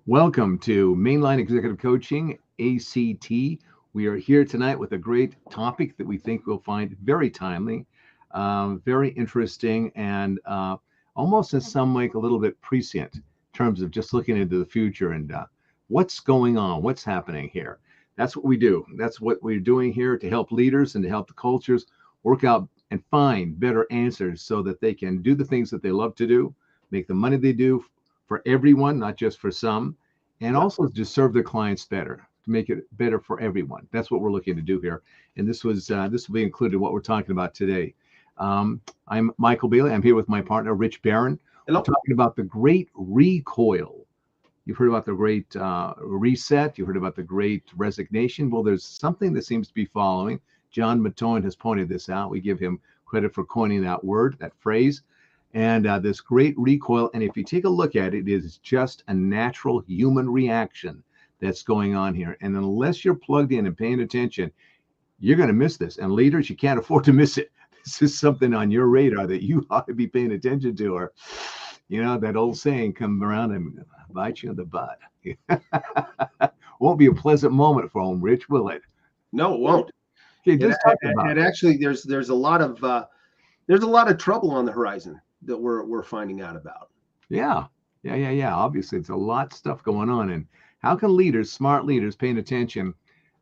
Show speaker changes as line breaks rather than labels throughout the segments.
Welcome to Mainline Executive Coaching ACT. We are here tonight with a great topic that we think we'll find very timely, very interesting, and almost in some way a little bit prescient in terms of just looking into the future and what's going on, what's happening here. That's what we do. That's what we're doing here to help leaders and to help the cultures work out and find better answers so that they can do the things that they love to do, make the money they do for everyone, not just for some, and also to serve their clients better, to make it better for everyone. That's what we're looking to do here. And this will be included in what we're talking about today. I'm Maikel Bailey. I'm here with my partner, Rich Barron.
Hello.
We're talking about the great recoil. You've heard about the great reset. You heard about the great resignation. Well, there's something that seems to be following. John Matone has pointed this out. We give him credit for coining that word, that phrase. And this great recoil, and if you take a look at it, it is just a natural human reaction that's going on here. And unless you're plugged in and paying attention, you're going to miss this. And leaders, you can't afford to miss it. This is something on your radar that you ought to be paying attention to, or, you know, that old saying come around and bite you in the butt. Won't be a pleasant moment for them, Rich, will it?
No, it won't.
Okay, just talk about
it. Actually, there's a lot of trouble on the horizon that we're finding out about.
Yeah. Obviously, it's a lot of stuff going on. And how can leaders, smart leaders, paying attention,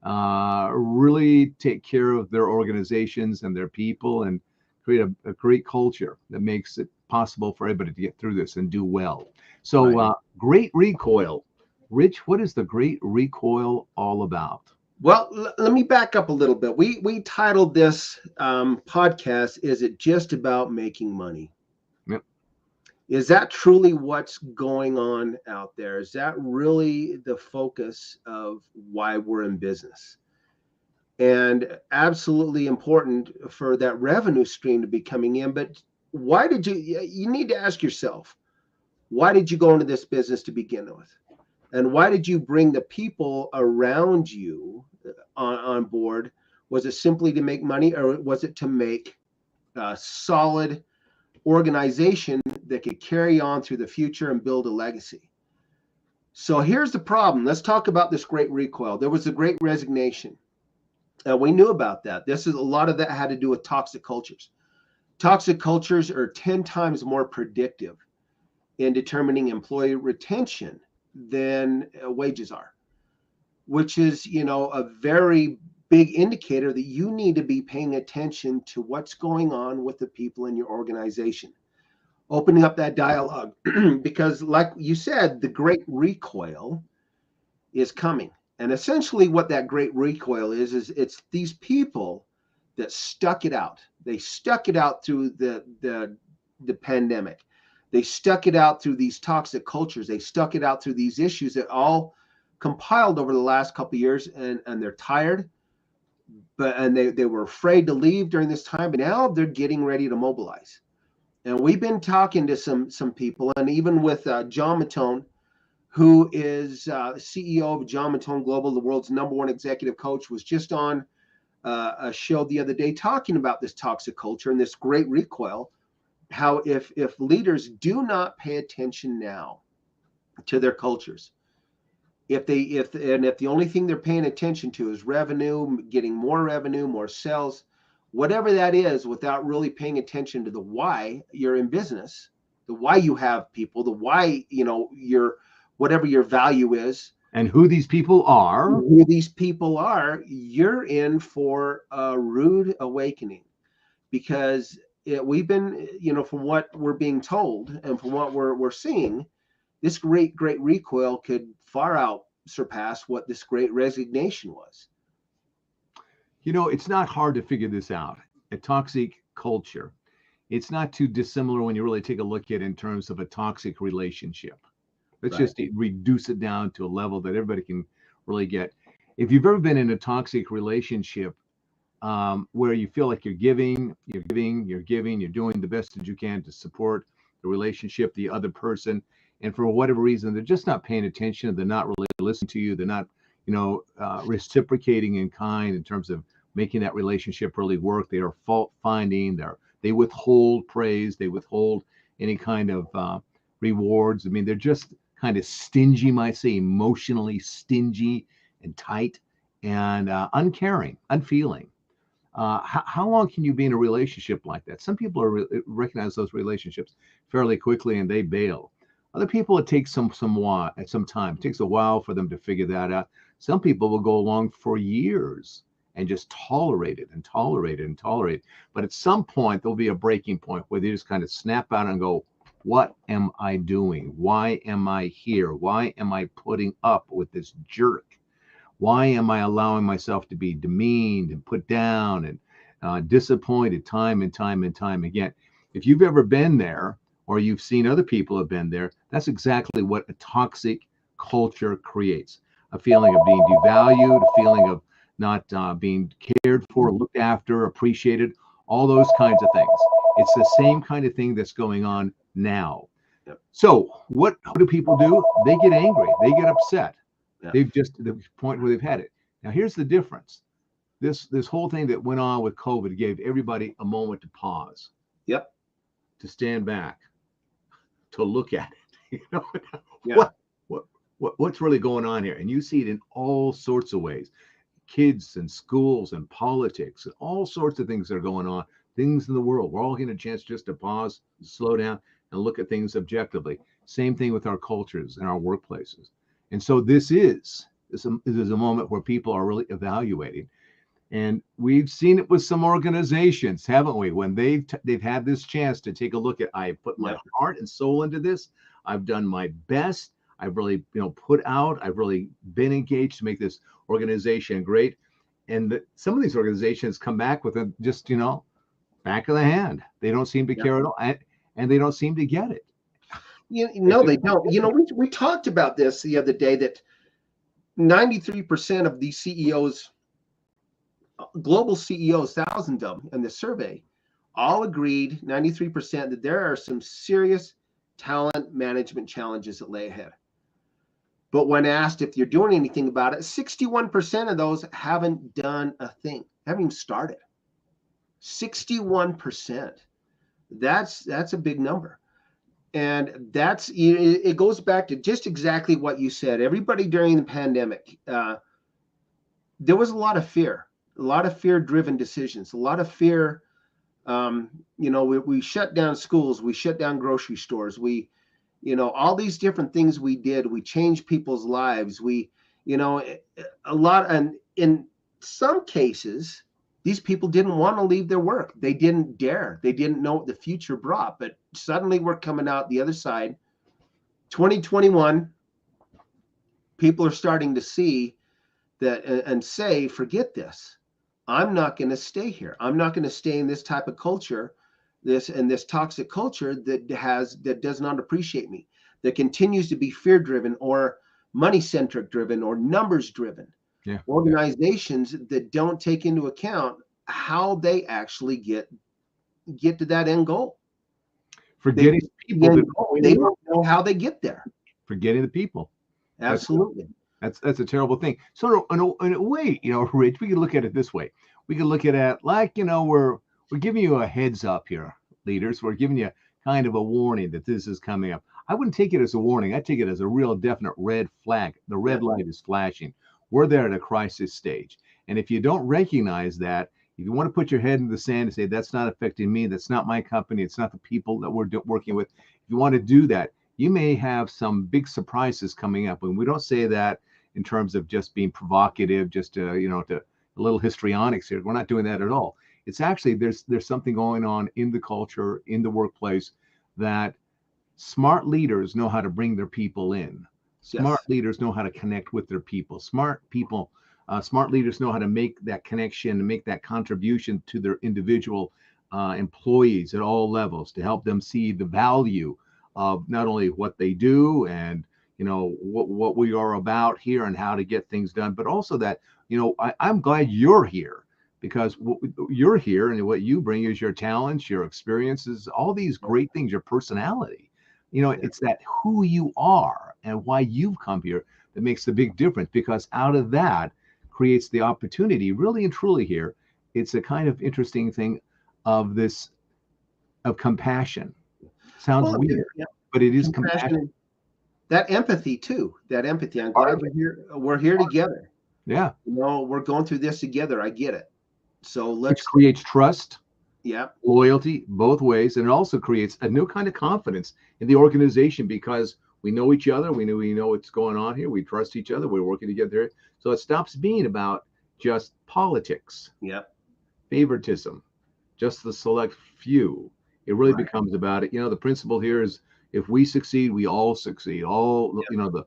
really take care of their organizations and their people and create a great culture that makes it possible for everybody to get through this and do well? So,
Right.
Great recoil. Rich, what is the great recoil all about?
Well, let me back up a little bit. We titled this podcast, "Is It Just About Making Money?"
Yep.
Is that truly what's going on out there? Is that really the focus of why we're in business? And absolutely important for that revenue stream to be coming in. But why did you need to ask yourself, why did you go into this business to begin with? And why did you bring the people around you on board? Was it simply to make money, or was it to make a solid organization that could carry on through the future and build a legacy? So here's the problem. Let's talk about this great recoil. There was a great resignation. We knew about that. A lot of that had to do with toxic cultures. Toxic cultures are 10 times more predictive in determining employee retention than wages are, which is, a very big indicator that you need to be paying attention to what's going on with the people in your organization, opening up that dialogue. Because like you said, the great recoil is coming. And essentially what that great recoil is it's these people that stuck it out. They stuck it out through the pandemic. They stuck it out through these toxic cultures. They stuck it out through these issues that all compiled over the last couple of years, and they're tired, and they were afraid to leave during this time, but now they're getting ready to mobilize. And we've been talking to some people, and even with John Matone, who is CEO of John Matone Global, the world's #1 executive coach, was just on a show the other day talking about this toxic culture and this great recoil. How if leaders do not pay attention now to their cultures, if the only thing they're paying attention to is revenue, getting more revenue, more sales, whatever that is, without really paying attention to the why you're in business, the why you have people, the why, your whatever your value is,
and who these people are,
you're in for a rude awakening. Because we've been, from what we're being told and from what we're seeing, this great recoil could far out surpass what this great resignation was.
It's not hard to figure this out. A toxic culture, it's not too dissimilar when you really take a look at it in terms of a toxic relationship. Let's just reduce it down to a level that everybody can really get. If you've ever been in a toxic relationship, where you feel like you're giving, you're doing the best that you can to support the relationship, the other person, and for whatever reason, they're just not paying attention. They're not really listening to you. They're not, reciprocating in kind in terms of making that relationship really work. They are fault finding. They withhold praise. They withhold any kind of rewards. I mean, they're just kind of stingy, might say, emotionally stingy and tight and uncaring, unfeeling. How long can you be in a relationship like that? Some people recognize those relationships fairly quickly and they bail. Other people, it takes some time. It takes a while for them to figure that out. Some people will go along for years and just tolerate it and tolerate it and tolerate it. But at some point, there'll be a breaking point where they just kind of snap out and go, what am I doing? Why am I here? Why am I putting up with this jerk? Why am I allowing myself to be demeaned and put down and disappointed time and time and time again? If you've ever been there or you've seen other people have been there, that's exactly what a toxic culture creates. A feeling of being devalued, a feeling of not being cared for, looked after, appreciated, all those kinds of things. It's the same kind of thing that's going on now.
Yep.
So what do people do? They get angry. They get upset.
Yeah.
They've just the point where they've had it. Now, here's the difference. This whole thing that went on with COVID gave everybody a moment to pause.
Yep.
To stand back, to look at it.
Yeah.
What's really going on here? And you see it in all sorts of ways. Kids and schools and politics and all sorts of things that are going on, things in the world. We're all getting a chance just to pause, slow down, and look at things objectively. Same thing with our cultures and our workplaces. And so this is a moment where people are really evaluating. And we've seen it with some organizations, haven't we? When they've had this chance to take a look at, I put my heart and soul into this. I've done my best. I've really, put out. I've really been engaged to make this organization great. And some of these organizations come back with a just, back of the hand. They don't seem to care at all, and they don't seem to get it.
No, they don't. We talked about this the other day that 93% of these CEOs, global CEOs, thousands of them in the survey, all agreed, 93%, that there are some serious talent management challenges that lay ahead. But when asked if you're doing anything about it, 61% of those haven't done a thing, haven't even started. 61%. That's a big number. And it goes back to just exactly what you said. Everybody during the pandemic, there was a lot of fear-driven decisions, a lot of fear. We shut down schools, we shut down grocery stores, all these different things we did. We changed people's lives. A lot, and in some cases, these people didn't want to leave their work. They didn't dare. They didn't know what the future brought. But suddenly we're coming out the other side. 2021, people are starting to see that and say, forget this. I'm not going to stay here. I'm not going to stay in this type of culture, this toxic culture that does not appreciate me, that continues to be fear-driven or money-centric driven or numbers-driven. Yeah. Organizations that don't take into account how they actually get to that end goal.
Forgetting people.
They don't know how they get there.
Forgetting the people.
Absolutely.
That's a terrible thing. So in a way, Rich, we can look at it this way. We can look at it like, we're giving you a heads up here, leaders. We're giving you kind of a warning that this is coming up. I wouldn't take it as a warning. I take it as a real definite red flag. The red light is flashing. We're there at a crisis stage. And if you don't recognize that, if you want to put your head in the sand and say, that's not affecting me, that's not my company, it's not the people that we're working with. If you want to do that, you may have some big surprises coming up. And we don't say that in terms of just being provocative, just to a little histrionics here. We're not doing that at all. It's actually, there's something going on in the culture, in the workplace, that smart leaders know how to bring their people in. Smart leaders know how to connect with their people. Smart leaders know how to make that connection and make that contribution to their individual employees at all levels to help them see the value of not only what they do and what we are about here and how to get things done, but also that I'm glad you're here, because you're here and what you bring is your talents, your experiences, all these great things, your personality. It's that who you are and why you've come here that makes the big difference, because out of that creates the opportunity, really and truly here. It's a kind of interesting thing of compassion. Sounds weird, but it is compassion.
that empathy too. That empathy. I'm glad
Hardly.
you're here. We're here together.
Yeah.
We're going through this together. I get it. So
Which
let's,
creates trust,
yeah,
loyalty both ways, and it also creates a new kind of confidence in the organization because we know each other, we know what's going on here, we trust each other, we're working together. So it stops being about just politics,
yeah,
favoritism, just the select few. It really
right.
becomes about it. The principle here is if we succeed, we all succeed. All the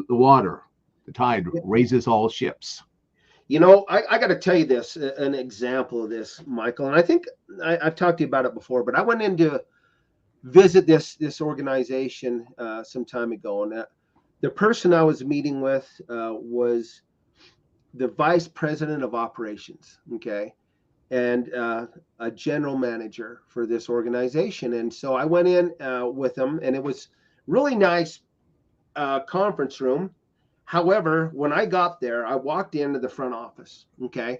water, the tide
Yeah.
raises all ships.
I got to tell you this, an example of this, Maikel, and I think I've talked to you about it before, but I went in to visit this organization some time ago, and the person I was meeting with was the vice president of operations, okay, and a general manager for this organization. And so I went in with them, and it was really nice conference room. However, when I got there, I walked into the front office. Okay.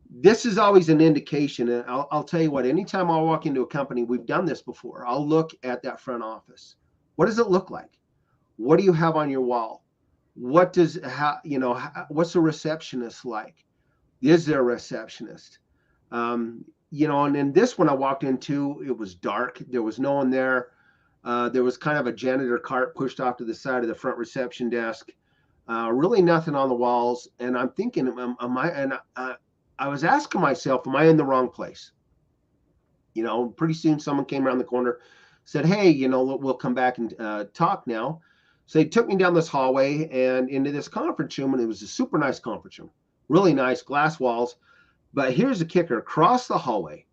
This is always an indication. And I'll tell you what, anytime I walk into a company, we've done this before. I'll look at that front office. What does it look like? What do you have on your wall? What's the receptionist like? Is there a receptionist? And in this one I walked into, it was dark. There was no one there. There was kind of a janitor cart pushed off to the side of the front reception desk. Really nothing on the walls. And I'm thinking, I was asking myself, am I in the wrong place? Pretty soon someone came around the corner, said, hey, we'll come back and talk now. So they took me down this hallway and into this conference room, and it was a super nice conference room, really nice glass walls. But here's the kicker: across the hallway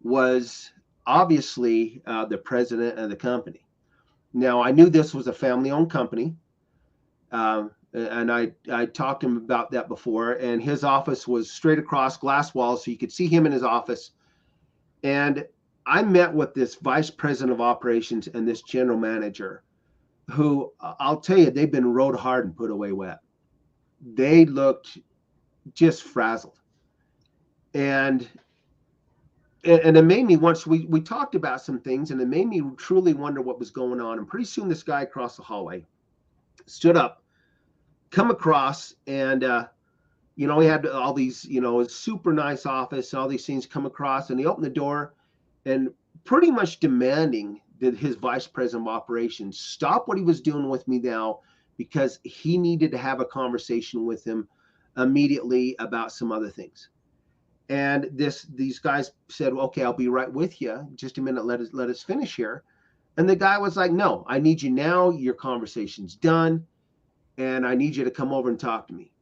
was obviously the president of the company. Now, I knew this was a family-owned company, and I talked to him about that before. And his office was straight across glass walls, so you could see him in his office. And I met with this vice president of operations and this general manager, who I'll tell you, they've been rode hard and put away wet. They looked just frazzled, and it made me, once we talked about some things, and it made me truly wonder what was going on. And pretty soon this guy across the hallway stood up, come across, and he had all these, super nice office, all these things come across, and he opened the door and pretty much demanding that his vice president of operations stop what he was doing with me now, because he needed to have a conversation with him immediately about some other things. And these guys said, okay, I'll be right with you. Just a minute, let us finish here. And the guy was like, no, I need you now. Your conversation's done, and I need you to come over and talk to me.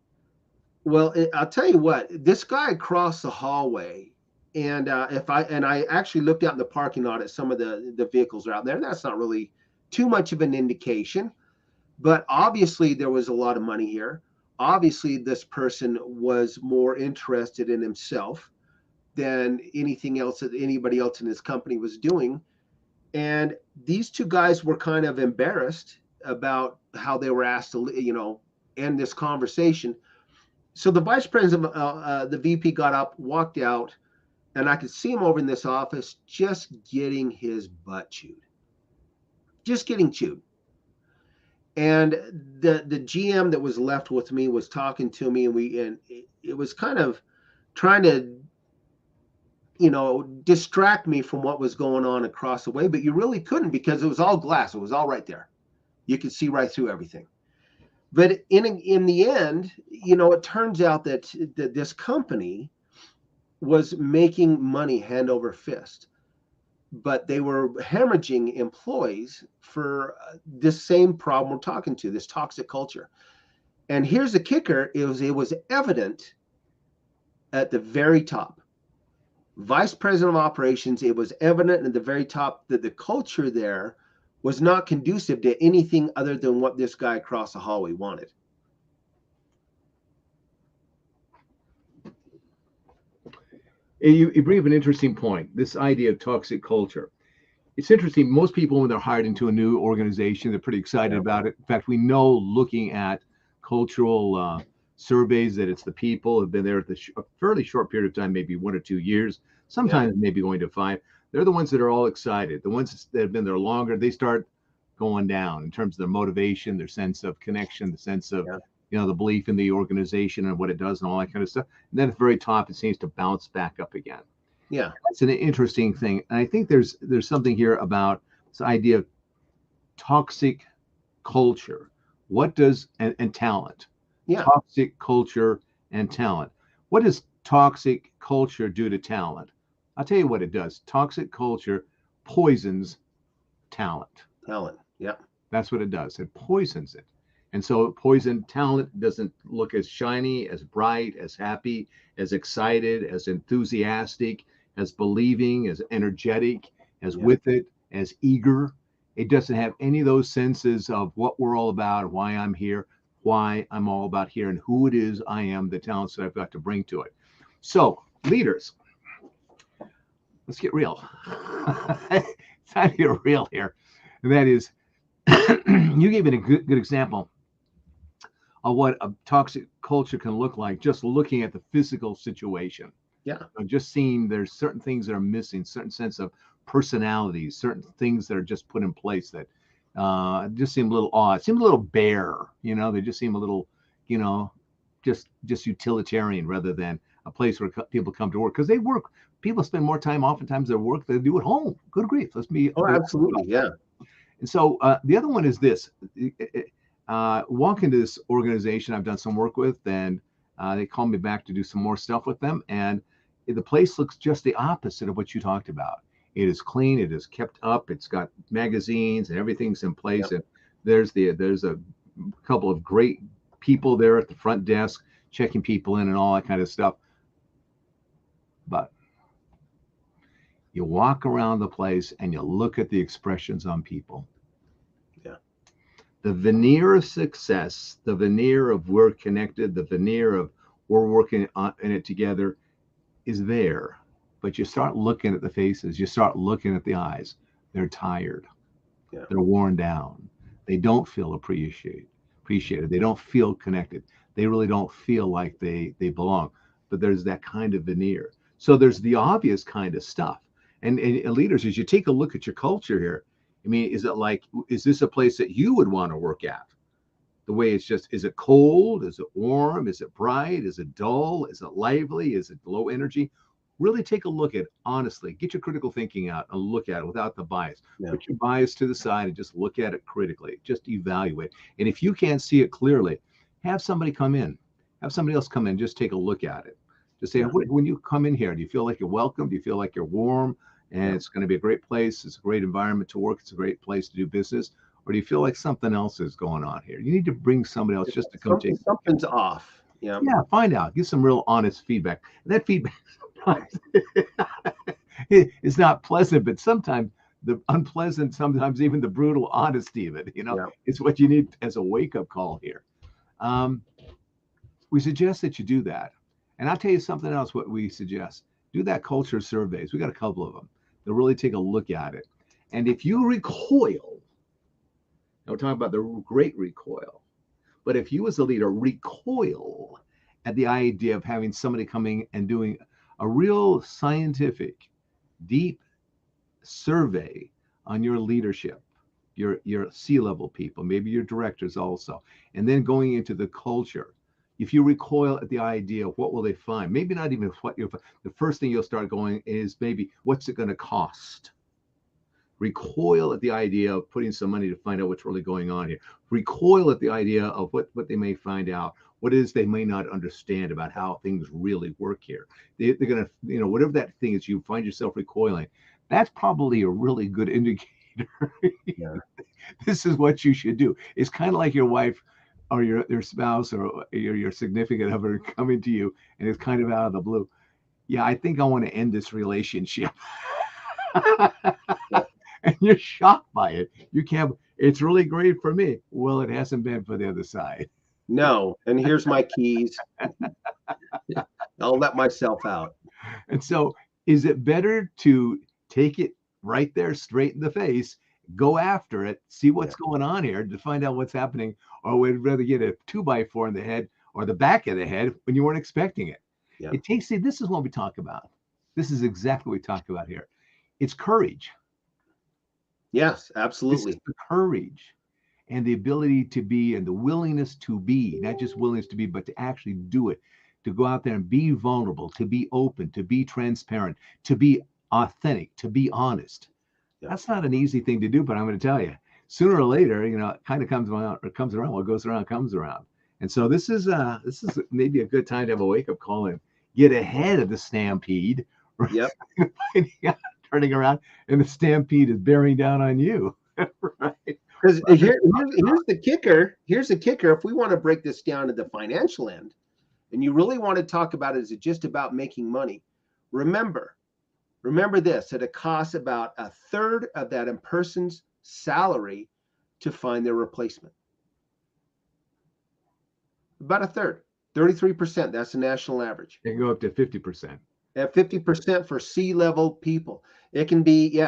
Well, I'll tell you what, this guy across the hallway, and I actually looked out in the parking lot at some of the vehicles are out there. That's not really too much of an indication, but obviously there was a lot of money here. Obviously, this person was more interested in himself than anything else that anybody else in his company was doing. And these two guys were kind of embarrassed about how they were asked to, end this conversation. So the vice president, the VP, got up, walked out, and I could see him over in this office just getting his butt chewed, just getting chewed. And the GM that was left with me was talking to me, and it was kind of trying to, distract me from what was going on across the way. But you really couldn't, because it was all glass. It was all right there. You could see right through everything. But in the end, it turns out that this company was making money hand over fist, but they were hemorrhaging employees for this same problem we're talking to, this toxic culture. And here's the kicker: it was evident at the very top, vice president of operations. It was evident at the very top that the culture there was not conducive to anything other than what this guy across the hallway wanted.
You bring up an interesting point, this idea of toxic culture. It's interesting. Most people, when they're hired into a new organization, they're pretty excited
Yeah.
about it. In fact, we know, looking at cultural surveys, that it's the people who have been there at a fairly short period of time, maybe 1 or 2 years,
Yeah.
sometimes maybe going to 5. They're the ones that are all excited. The ones that have been there longer, they start going down in terms of their motivation, their sense of connection, the sense of,
Yeah.
the belief in the organization and what it does and all that kind of stuff. And then at the very top, it seems to bounce back up again.
Yeah.
It's an interesting thing. And I think there's something here about this idea of toxic culture. What does, and talent,
Yeah.
toxic culture and talent. What does toxic culture do to talent? I'll tell you what it does. Toxic culture poisons talent.
Talent. Yeah.
That's what it does. It poisons it. And so poisoned talent doesn't look as shiny, as bright, as happy, as excited, as enthusiastic, as believing, as energetic, as with it, as eager. It doesn't have any of those senses of what we're all about, why I'm here, why I'm all about here, and who it is I am, the talents that I've got to bring to it. So, leaders, let's get real. It's time to get real here. And that is, you gave it a good example of what a toxic culture can look like, just looking at the physical situation.
Yeah.
Just seeing there's certain things that are missing, certain sense of personalities, certain things that are just put in place that just seem a little odd, seem a little bare, they just seem a little, just utilitarian rather than a place where people come to work, because they work. People spend more time oftentimes at work than they do at home. Good grief. Let's be.
Oh, absolutely. Yeah.
And so the other one is this. Walk into this organization I've done some work with, and they called me back to do some more stuff with them. And the place looks just the opposite of what you talked about. It is clean. It is kept up. It's got magazines and everything's in place. Yep. And there's a couple of great people there at the front desk checking people in and all that kind of stuff. But you walk around the place and you look at the expressions on people.
Yeah.
The veneer of success, the veneer of we're connected, the veneer of we're working in it together is there. But you start looking at the faces, you start looking at the eyes. They're tired. Yeah. They're worn down. They don't feel appreciated. They don't feel connected. They really don't feel like they belong. But there's that kind of veneer. So there's the obvious kind of stuff. And leaders, as you take a look at your culture here, I mean, is this a place that you would want to work at? The way it's just, is it cold? Is it warm? Is it bright? Is it dull? Is it lively? Is it low energy? Really take a look at it, honestly. Get your critical thinking out and look at it without the bias. Yeah. Put your bias to the side and just look at it critically. Just evaluate. And if you can't see it clearly, have somebody come in. Have somebody else come in. Just take a look at it. Just say, when you come in here, do you feel like you're welcome? Do you feel like you're warm? And it's going to be a great place. It's a great environment to work. It's a great place to do business. Or do you feel like something else is going on here? You need to bring somebody else just to come take.
Something's off. Yeah.
Yeah. Find out. Get some real honest feedback. And that feedback sometimes it's not pleasant, but sometimes the unpleasant, sometimes even the brutal honesty of it, it's what you need as a wake-up call here. We suggest that you do that. And I'll tell you something else, what we suggest. Do that culture surveys. We got a couple of them. They'll really take a look at it. And if you recoil, we're talking about the great recoil, but if you as a leader recoil at the idea of having somebody coming and doing a real scientific, deep survey on your leadership, your C-level people, maybe your directors also, and then going into the culture, if you recoil at the idea of what will they find, maybe not even what you'll find, the first thing you'll start going is maybe what's it going to cost? Recoil at the idea of putting some money to find out what's really going on here. Recoil at the idea of what they may find out, what it is they may not understand about how things really work here. They're going to, whatever that thing is, you find yourself recoiling. That's probably a really good indicator. Yeah. This is what you should do. It's kind of like your wife or your spouse or your significant other coming to you, and it's kind of out of the blue. Yeah, I think I want to end this relationship. And you're shocked by it. You can't, it's really great for me. Well, it hasn't been for the other side.
No. And here's my keys. I'll let myself out.
And so is it better to take it right there straight in the face, go after it, see what's going on here to find out what's happening, or would rather get a 2x4 in the head or the back of the head when you weren't expecting it? Yeah. It takes, this is what we talk about. This is exactly what we talk about here. It's courage.
Yes,
This is
absolutely.
the courage and the ability to be and the willingness to be, not just willingness to be, but to actually do it, to go out there and be vulnerable, to be open, to be transparent, to be authentic, to be honest.
Yeah.
That's not an easy thing to do, but I'm going to tell you, sooner or later, it kind of comes around or comes around. What goes around comes around. And so this is maybe a good time to have a wake up call and get ahead of the stampede, right?
Yep.
Turning around and the stampede is bearing down on you, right?
Because here's the kicker. Here's the kicker. If we want to break this down to the financial end, and you really want to talk about it, is it just about making money? Remember this, that it costs about a third of that person's salary to find their replacement. About a third, 33%. That's the national average.
It can go up to 50%.
At 50% for C-level people. It can be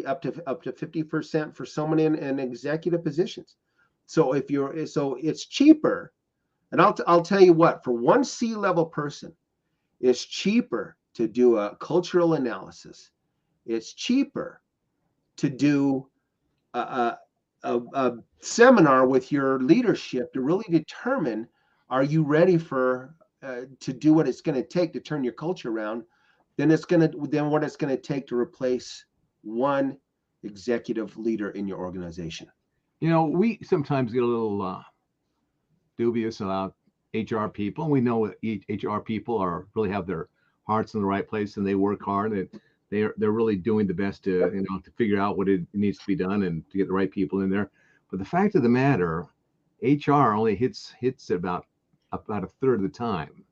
up to 50% for someone in executive positions. So it's cheaper. And I'll tell you what, for one C-level person, it's cheaper to do a cultural analysis. It's cheaper to do a seminar with your leadership to really determine, are you ready to do what it's going to take to turn your culture around, than what it's going to take to replace one executive leader in your organization.
We sometimes get a little dubious about HR people. We know HR people really have their hearts in the right place and they work hard and they're really doing the best to to figure out what it needs to be done and to get the right people in there. But the fact of the matter, HR only hits about a third of the time.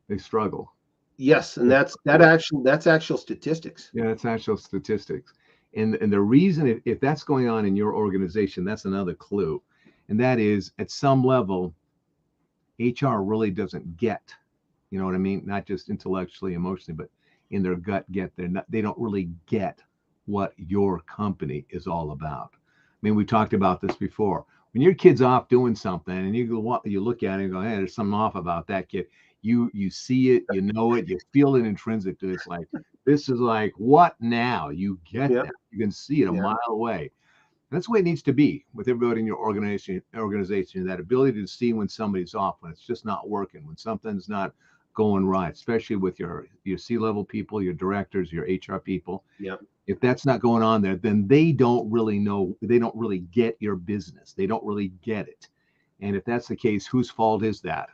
They struggle.
Yes, and that's actual statistics.
Yeah, that's actual statistics. And the reason, if that's going on in your organization, that's another clue. And that is, at some level, HR really doesn't get, you know what I mean? Not just intellectually, emotionally, but in their gut they don't really get what your company is all about. I mean, we talked about this before. When your kid's off doing something and you look at it and go, hey, there's something off about that kid. You see it, you know it, you feel it intrinsically. It's like, this is like, what now? You get
Yep.
that. You can see it a
Yeah.
mile away. That's the way it needs to be with everybody in your organization, that ability to see when somebody's off, when it's just not working, when something's not going right, especially with your C-level people, your directors, your HR people.
Yep.
If that's not going on there, then they don't really know, they don't really get your business. They don't really get it. And if that's the case, whose fault is that?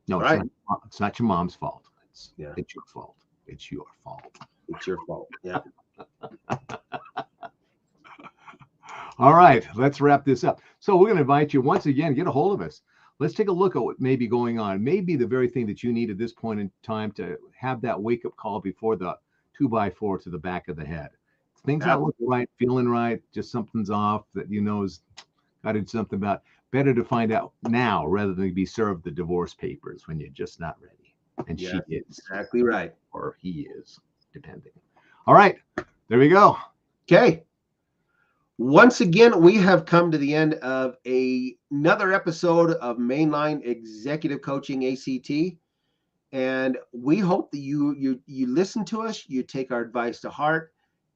No,
Right.
It's not your mom's fault. It's
Yeah.
It's your fault. It's your fault.
It's your fault. Yeah.
All right, let's wrap this up. So we're going to invite you once again, get a hold of us. Let's take a look at what may be going on. Maybe the very thing that you need at this point in time to have that wake-up call before the 2x4 to the back of the head. Things not looking right, feeling right, just something's off that is got to do something about. Better to find out now rather than be served the divorce papers when you're just not ready. And
Yeah,
she is.
exactly right.
Or he is, depending. All right, there we go.
Okay. Once again, we have come to the end of another episode of Mainline Executive Coaching ACT. And we hope that you listen to us, you take our advice to heart,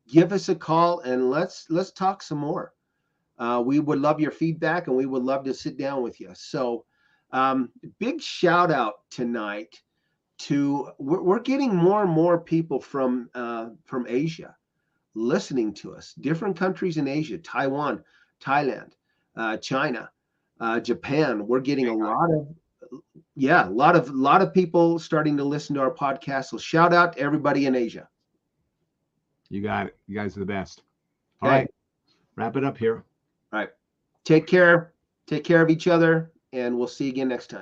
give us a call, and let's talk some more. We would love your feedback, and we would love to sit down with you. So, big shout out tonight to we're getting more and more people from Asia listening to us. Different countries in Asia: Taiwan, Thailand, China, Japan. We're getting a lot of people starting to listen to our podcast. So shout out to everybody in Asia.
You got it. You guys are the best.
Okay.
All right. Wrap it up here.
All right. Take care. Take care of each other, and we'll see you again next time.